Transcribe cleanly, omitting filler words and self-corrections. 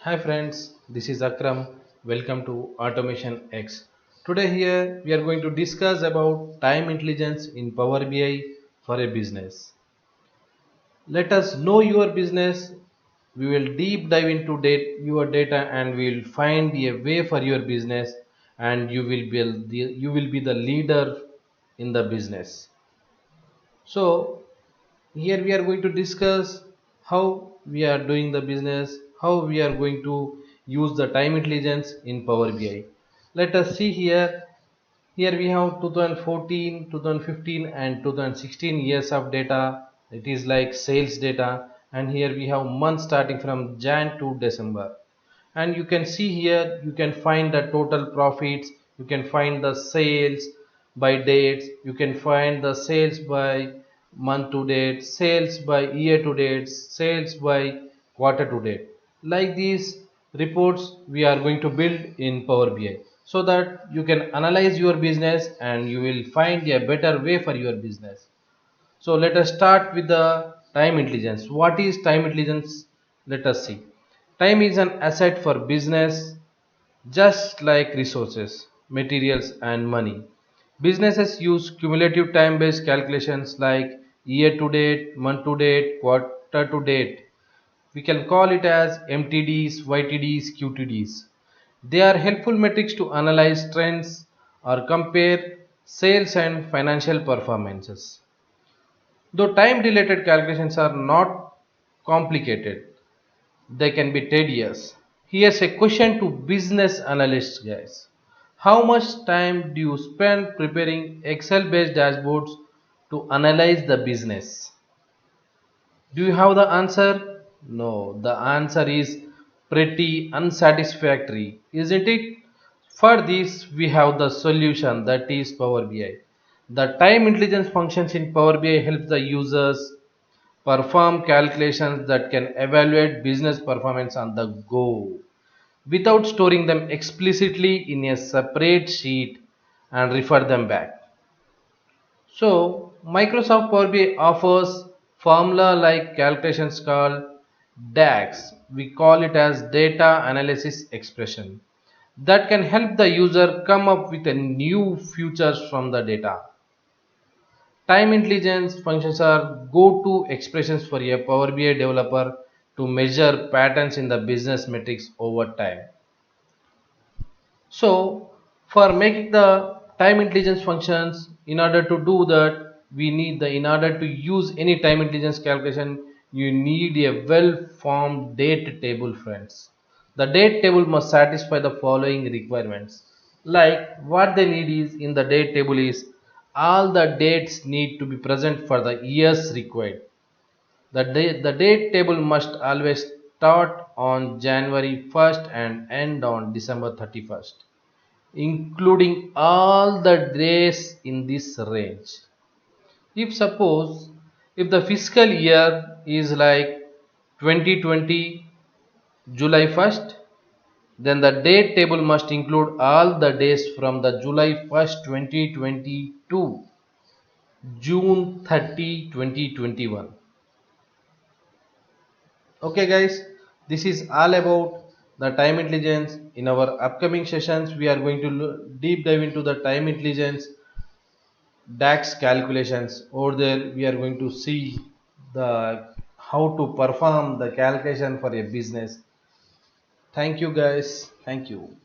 Hi friends, this is Akram. Welcome to Automation X. Today here we are going to discuss about time intelligence in Power BI for a business. Let us know your business. We will deep dive into your data and we will find a way for your business and you will be the leader in the business. So here we are going to discuss how we are doing the business, how we are going to use the time intelligence in Power BI. Let us see here. Here we have 2014, 2015 and 2016 years of data. It is like sales data, and here we have months starting from Jan to December. And you can see here, you can find the total profits, you can find the sales by dates, you can find the sales by month to date, sales by year to date, sales by quarter to date. Like these reports we are going to build in Power BI so that you can analyze your business and you will find a better way for your business. So let us start with the time intelligence. What is time intelligence? Let us see. Time is an asset for business just like resources, materials and money. Businesses use cumulative time based calculations like year to date, month to date, quarter to date. We can call it as MTDs, YTDs, QTDs. They are helpful metrics to analyze trends or compare sales and financial performances. Though time related calculations are not complicated, they can be tedious. Here's a question to business analysts, guys. How much time do you spend preparing Excel based dashboards to analyze the business? Do you have the answer? No, the answer is pretty unsatisfactory, isn't it? For this, we have the solution, that is Power BI. The time intelligence functions in Power BI helps the users perform calculations that can evaluate business performance on the go without storing them explicitly in a separate sheet and refer them back. So, Microsoft Power BI offers formula like calculations called DAX. We call it as data analysis expression that can help the user come up with a new features from the data. Time intelligence functions are go-to expressions for a Power BI developer to measure patterns in the business metrics over time. So, for making the time intelligence functions, in order to do that, in order to use any time intelligence calculation, you need a well-formed date table, friends. The date table must satisfy the following requirements. Like what they need is in the date table is all the dates need to be present for the years required. The date table must always start on January 1st and end on December 31st, including all the days in this range. If suppose if the fiscal year is like 2020 July 1st, then the date table must include all the days from the July 1st 2020 to June 30 2021. Okay guys, this is all about the time intelligence. In our upcoming sessions we are going to deep dive into the time intelligence DAX calculations. Over there we are going to see the how to perform the calculation for a business. Thank you guys. Thank you.